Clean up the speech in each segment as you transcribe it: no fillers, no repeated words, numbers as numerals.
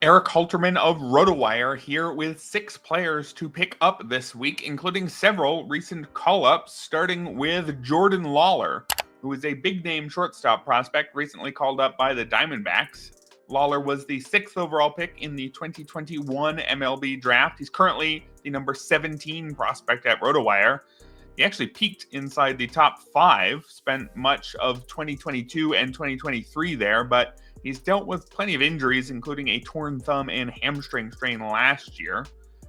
Eric Halterman of RotoWire here with 6 players to pick up this week, including several recent call-ups, starting with Jordan Lawlar, who is a big-name shortstop prospect recently called up by the Diamondbacks. Lawlar was the 6th overall pick in the 2021 MLB draft. He's currently the number 17 prospect at RotoWire. He actually peaked inside the top 5, spent much of 2022 and 2023 there, but he's dealt with plenty of injuries, including a torn thumb and hamstring strain last year.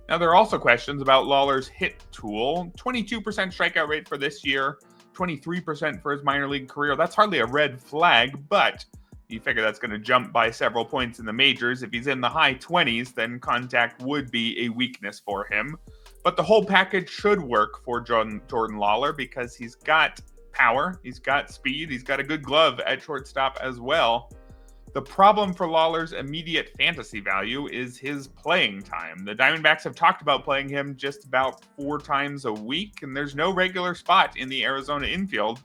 Now, there are also questions about Lawlar's hit tool. 22% strikeout rate for this year, 23% for his minor league career. That's hardly a red flag, but you figure that's going to jump by several points in the majors. If he's in the high 20s, then contact would be a weakness for him. But the whole package should work for Jordan Lawlar because he's got power, he's got speed, he's got a good glove at shortstop as well. The problem for Lawlar's immediate fantasy value is his playing time. The Diamondbacks have talked about playing him just about 4 times a week, and there's no regular spot in the Arizona infield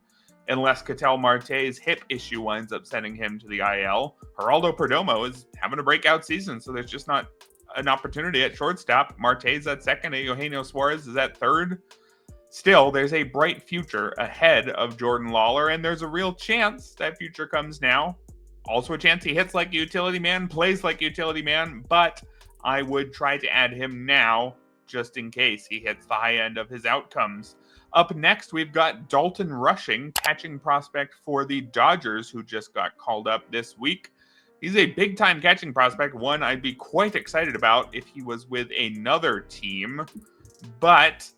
unless Ketel Marte's hip issue winds up sending him to the IL. Geraldo Perdomo is having a breakout season, so there's just not an opportunity at shortstop. Marte's at second, and Eugenio Suarez is at third. Still, there's a bright future ahead of Jordan Lawlar, and there's a real chance that future comes now. Also a chance he hits like a utility man, plays like a utility man, but I would try to add him now just in case he hits the high end of his outcomes. Up next, we've got Dalton Rushing, catching prospect for the Dodgers, who just got called up this week. He's a big-time catching prospect, one I'd be quite excited about if he was with another team. But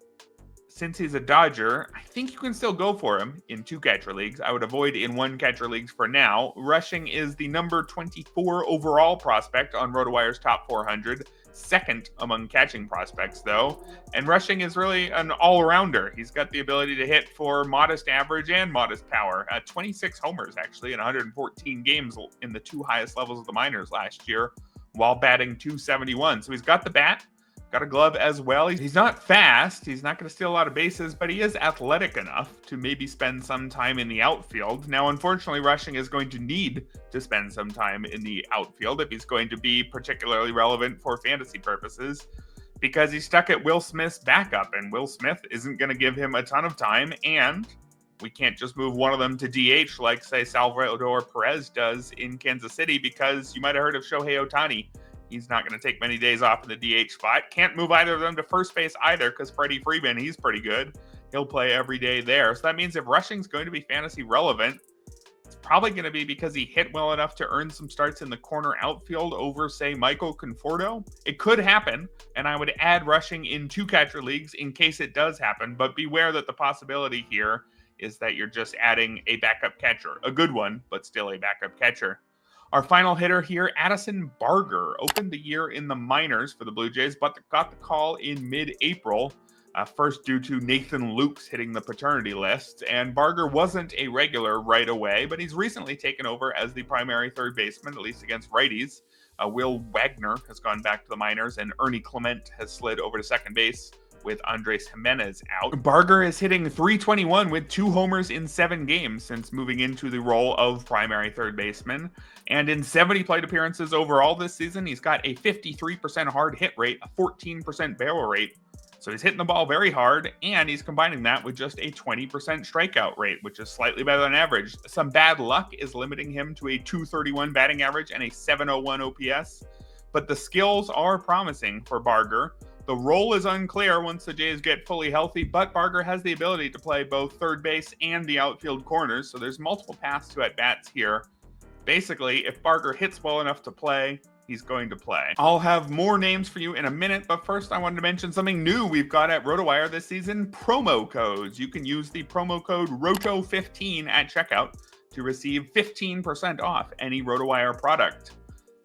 since he's a Dodger, I think you can still go for him in 2 catcher leagues. I would avoid in 1 catcher leagues for now. Rushing is the number 24 overall prospect on RotoWire's top 400. Second among catching prospects, though. And Rushing is really an all-rounder. He's got the ability to hit for modest average and modest power. 26 homers, actually, in 114 games in the 2 highest levels of the minors last year, while batting .271. So he's got the bat, got a glove as well. He's not fast. He's not going to steal a lot of bases, but he is athletic enough to maybe spend some time in the outfield. Now, unfortunately, Rushing is going to need to spend some time in the outfield if he's going to be particularly relevant for fantasy purposes, because he's stuck at Will Smith's backup, and Will Smith isn't going to give him a ton of time, and we can't just move one of them to DH like, say, Salvador Perez does in Kansas City, because you might have heard of Shohei Ohtani. He's not going to take many days off in the DH spot. Can't move either of them to first base either because Freddie Freeman, he's pretty good. He'll play every day there. So that means if Rushing's going to be fantasy relevant, it's probably going to be because he hit well enough to earn some starts in the corner outfield over, say, Michael Conforto. It could happen, and I would add Rushing in 2 catcher leagues in case it does happen, but beware that the possibility here is that you're just adding a backup catcher. A good one, but still a backup catcher. Our final hitter here, Addison Barger, opened the year in the minors for the Blue Jays, but got the call in mid-April, first due to Nathan Lukes hitting the paternity list. And Barger wasn't a regular right away, but he's recently taken over as the primary third baseman, at least against righties. Will Wagner has gone back to the minors, and Ernie Clement has slid over to second base with Andres Jimenez out. Barger is hitting .321 with 2 homers in 7 games since moving into the role of primary third baseman. And in 70 plate appearances overall this season, he's got a 53% hard hit rate, a 14% barrel rate. So he's hitting the ball very hard, and he's combining that with just a 20% strikeout rate, which is slightly better than average. Some bad luck is limiting him to a .231 batting average and a .701 OPS, but the skills are promising for Barger. The role is unclear once the Jays get fully healthy, but Barger has the ability to play both third base and the outfield corners, so there's multiple paths to at-bats here. Basically, if Barger hits well enough to play, he's going to play. I'll have more names for you in a minute, but first I wanted to mention something new we've got at RotoWire this season, promo codes. You can use the promo code ROTO15 at checkout to receive 15% off any RotoWire product.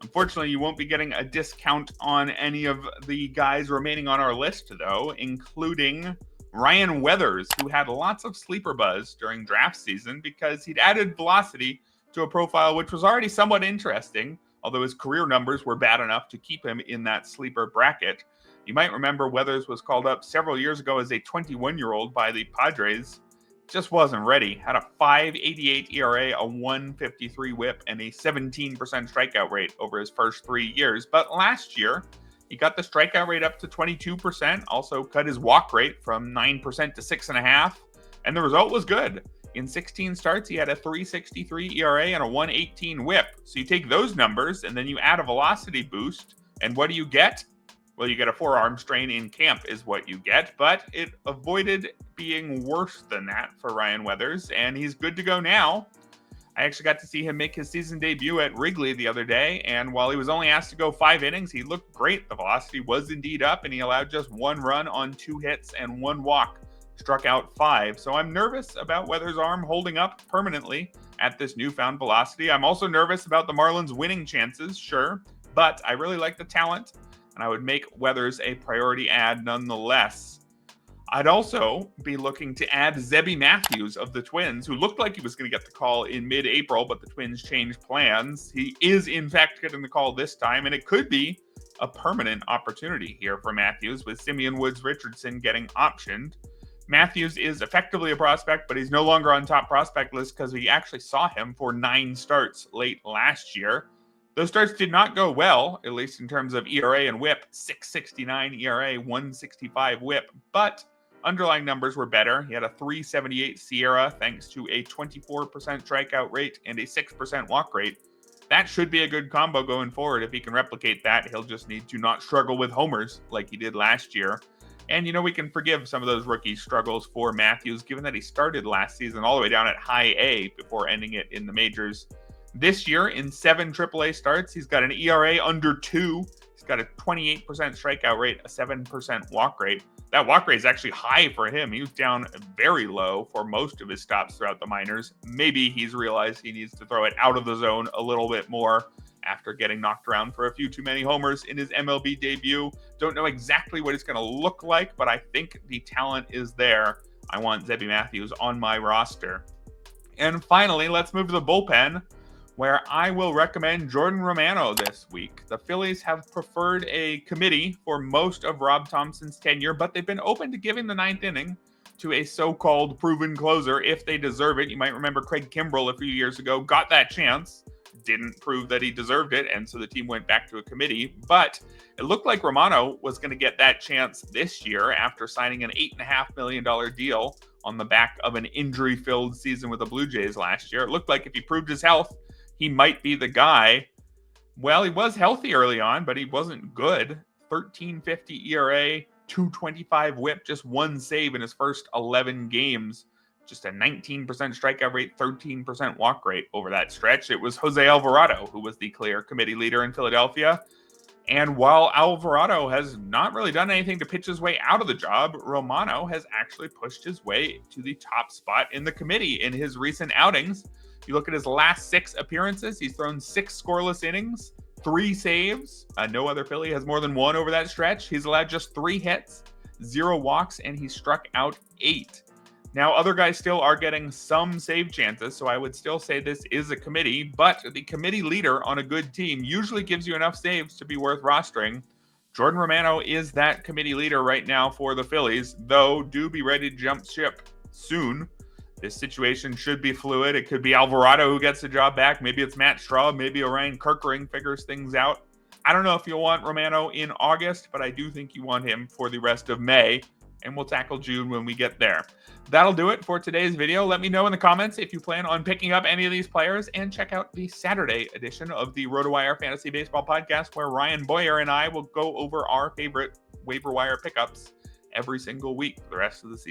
Unfortunately, you won't be getting a discount on any of the guys remaining on our list, though, including Ryan Weathers, who had lots of sleeper buzz during draft season because he'd added velocity to a profile which was already somewhat interesting, although his career numbers were bad enough to keep him in that sleeper bracket. You might remember Weathers was called up several years ago as a 21-year-old by the Padres just wasn't ready. Had a 5.88 ERA, a 1.53 whip, and a 17% strikeout rate over his first 3 years. But last year, he got the strikeout rate up to 22%, also cut his walk rate from 9% to 6.5%, and the result was good. In 16 starts, he had a 3.63 ERA and a 1.18 whip. So you take those numbers, and then you add a velocity boost, and what do you get? Well, you get a forearm strain in camp is what you get, but it avoided being worse than that for Ryan Weathers, and he's good to go now. I actually got to see him make his season debut at Wrigley the other day, and while he was only asked to go 5 innings, he looked great. The velocity was indeed up, and he allowed just 1 run on 2 hits and 1 walk, struck out 5. So I'm nervous about Weathers' arm holding up permanently at this newfound velocity. I'm also nervous about the Marlins winning chances, sure, but I really like the talent, and I would make Weathers a priority add nonetheless. I'd also be looking to add Zebby Matthews of the Twins, who looked like he was going to get the call in mid-April, but the Twins changed plans. He is, in fact, getting the call this time, and it could be a permanent opportunity here for Matthews, with Simeon Woods-Richardson getting optioned. Matthews is effectively a prospect, but he's no longer on top prospect list because we actually saw him for 9 starts late last year. Those starts did not go well, at least in terms of ERA and whip. 6.69 ERA, 1.65 whip, but underlying numbers were better. He had a 3.78 SIERA thanks to a 24% strikeout rate and a 6% walk rate. That should be a good combo going forward. If he can replicate that, he'll just need to not struggle with homers like he did last year. And, we can forgive some of those rookie struggles for Matthews, given that he started last season all the way down at high A before ending it in the majors. This year, in 7 AAA starts, he's got an ERA under 2. He's got a 28% strikeout rate, a 7% walk rate. That walk rate is actually high for him. He was down very low for most of his stops throughout the minors. Maybe he's realized he needs to throw it out of the zone a little bit more after getting knocked around for a few too many homers in his MLB debut. Don't know exactly what it's going to look like, but I think the talent is there. I want Zebby Matthews on my roster. And finally, let's move to the bullpen, where I will recommend Jordan Romano this week. The Phillies have preferred a committee for most of Rob Thompson's tenure, but they've been open to giving the 9th inning to a so-called proven closer if they deserve it. You might remember Craig Kimbrell a few years ago got that chance, didn't prove that he deserved it, and so the team went back to a committee. But it looked like Romano was going to get that chance this year after signing an $8.5 million deal on the back of an injury-filled season with the Blue Jays last year. It looked like if he proved his health, he might be the guy. Well, he was healthy early on, but he wasn't good. 13.50 ERA, 2.25 whip, just 1 save in his first 11 games. Just a 19% strikeout rate, 13% walk rate over that stretch. It was Jose Alvarado who was the clear committee leader in Philadelphia. And while Alvarado has not really done anything to pitch his way out of the job, Romano has actually pushed his way to the top spot in the committee in his recent outings. You look at his last 6 appearances, he's thrown 6 scoreless innings, 3 saves. No other Philly has more than 1 over that stretch. He's allowed just 3 hits, 0 walks, and he struck out 8. Now, other guys still are getting some save chances, so I would still say this is a committee, but the committee leader on a good team usually gives you enough saves to be worth rostering. Jordan Romano is that committee leader right now for the Phillies, though do be ready to jump ship soon. This situation should be fluid. It could be Alvarado who gets the job back. Maybe it's Matt Straub. Maybe Orion Kerkering figures things out. I don't know if you'll want Romano in August, but I do think you want him for the rest of May, and we'll tackle June when we get there. That'll do it for today's video. Let me know in the comments if you plan on picking up any of these players, and check out the Saturday edition of the RotoWire Fantasy Baseball Podcast, where Ryan Boyer and I will go over our favorite waiver wire pickups every single week for the rest of the season.